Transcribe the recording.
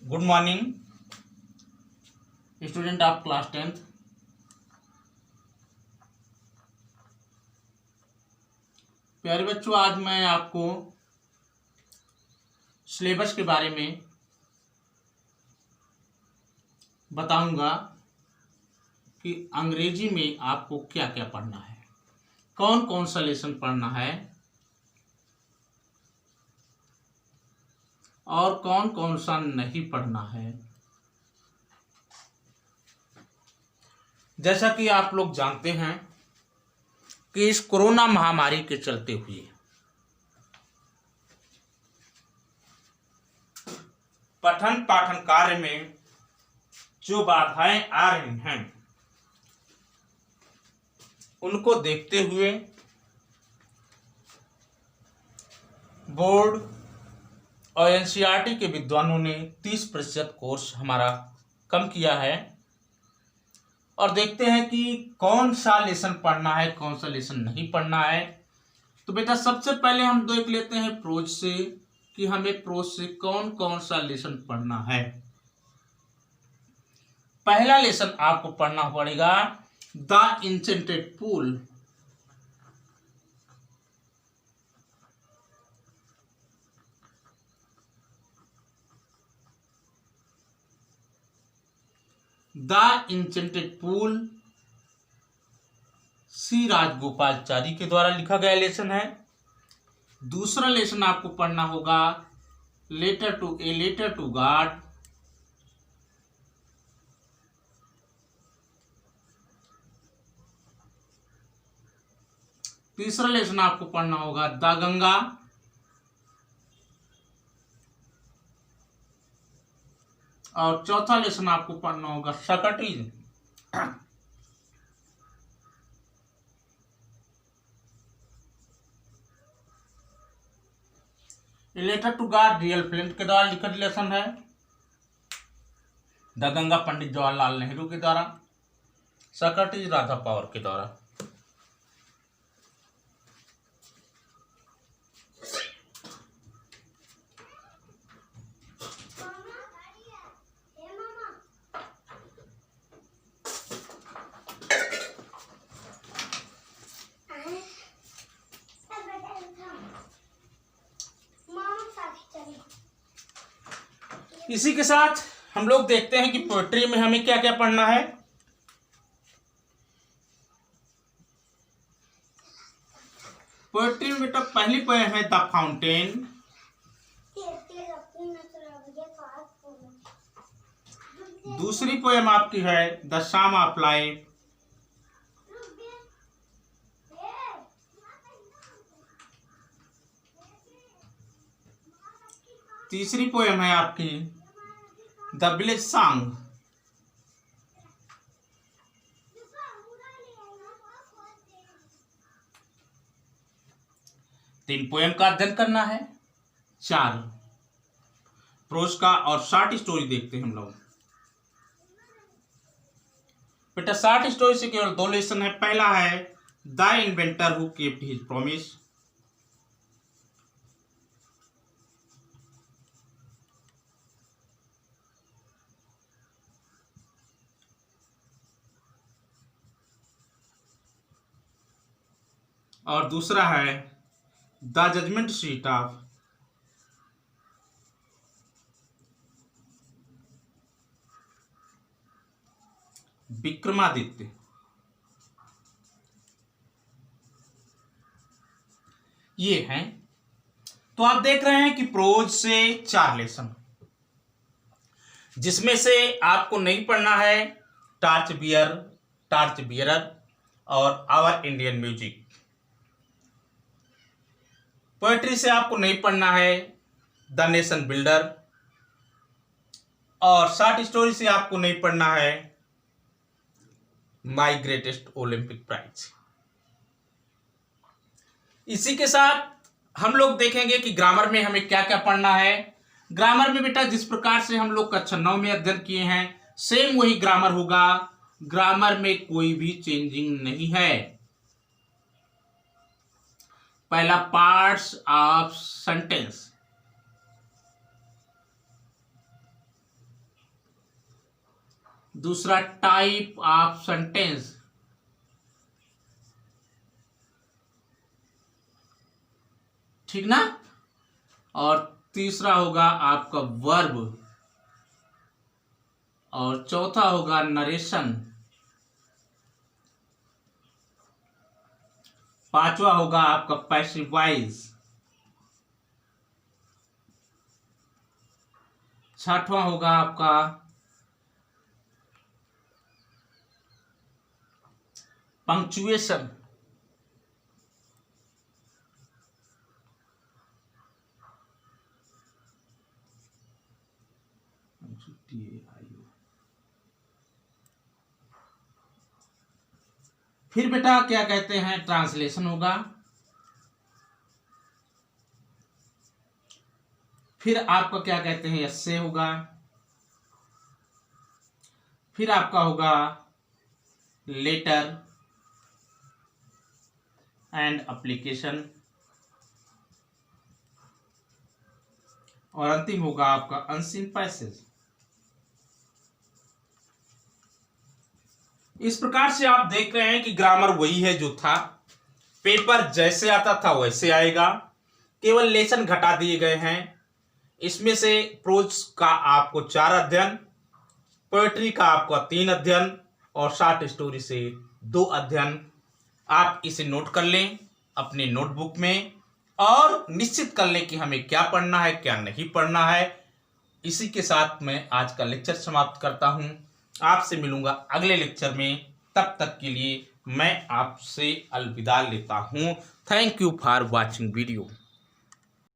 Good morning student of class 10th। प्यारे बच्चों, आज मैं आपको सिलेबस के बारे में बताऊंगा कि अंग्रेजी में आपको क्या क्या पढ़ना है, कौन कौन सा लेसन पढ़ना है और कौन कौन सा नहीं पढ़ना है। जैसा कि आप लोग जानते हैं कि इस कोरोना महामारी के चलते हुए पठन पाठन कार्य में जो बाधाएं आ रही हैं उनको देखते हुए बोर्ड और एनसीईआरटी के विद्वानों ने 30% कोर्स हमारा कम किया है और देखते हैं कि कौन सा लेसन पढ़ना है, कौन सा लेसन नहीं पढ़ना है। तो बेटा, सबसे पहले हम देख लेते हैं प्रोज से कि हमें प्रोज से कौन कौन सा लेसन पढ़ना है। पहला लेसन आपको पढ़ना पड़ेगा the enchanted pool. The enchanted pool C Rajagopalachari के द्वारा लिखा गया लेसन है। दूसरा लेसन आपको पढ़ना होगा लेटर टू गॉड। तीसरा लेसन आपको पढ़ना होगा द गंगा। और चौथा लेसन आपको पढ़ना होगा सकटीज। Letter to god real friend के द्वारा लिखित लेसन है। द गंगा पंडित जवाहरलाल नेहरू के द्वारा। सकटीज राधा पवार के द्वारा। इसी के साथ हम लोग देखते हैं कि पोएट्री में हमें क्या क्या पढ़ना है। पोएट्री में बेटा पहली पोएम है द फाउंटेन। दूसरी पोएम आपकी है द शाम ऑफ लाइफ। तीसरी पोएम है आपकी द विलेज सॉन्ग। तीन पोएम का अध्ययन करना है। चार प्रोज का और शॉर्ट स्टोरी देखते हैं हम लोग। बेटा, शॉर्ट स्टोरी से केवल 2 लेसन है। पहला है the inventor who kept his promise. और दूसरा है the judgement seat of Vikramaditya. ये हैं। तो आप देख रहे हैं कि प्रोज से 4 लेसन, जिसमें से आपको नहीं पढ़ना है टॉर्च बियरर और आवर इंडियन म्यूजिक। पोएट्री से आपको नहीं पढ़ना है द नेशन बिल्डर। और शॉर्ट स्टोरी से आपको नहीं पढ़ना है माई ग्रेटेस्ट ओलंपिक प्राइज। इसी के साथ हम लोग देखेंगे कि ग्रामर में हमें क्या क्या पढ़ना है। ग्रामर में बेटा जिस प्रकार से हम लोग कक्षा 9 में अध्ययन किए हैं सेम वही ग्रामर होगा। ग्रामर में कोई भी चेंजिंग नहीं है। पहला पार्ट्स ऑफ सेंटेंस। दूसरा टाइप ऑफ सेंटेंस, ठीक ना। और तीसरा होगा आपका वर्ब, और चौथा होगा नरेशन, पांचवा होगा आपका पैसिव वॉइस, छठवां होगा आपका पंक्चुएशन, फिर बेटा क्या कहते हैं ट्रांसलेशन होगा, फिर आपका क्या कहते हैं एस्से होगा, फिर आपका होगा लेटर एंड एप्लीकेशन, और अंतिम होगा आपका अनसीन पैसेज। इस प्रकार से आप देख रहे हैं कि ग्रामर वही है जो था, पेपर जैसे आता था वैसे आएगा, केवल लेसन घटा दिए गए हैं। इसमें से प्रोज का आपको 4 अध्ययन, पोएट्री का आपका 3 अध्ययन और शॉर्ट स्टोरी से 2 अध्ययन। आप इसे नोट कर लें अपने नोटबुक में और निश्चित कर लें कि हमें क्या पढ़ना है क्या नहीं पढ़ना है। इसी के साथ मैं आज का लेक्चर समाप्त करता हूं। आपसे मिलूंगा अगले लेक्चर में, तब तक के लिए मैं आपसे अलविदा लेता हूं। Thank you for watching video.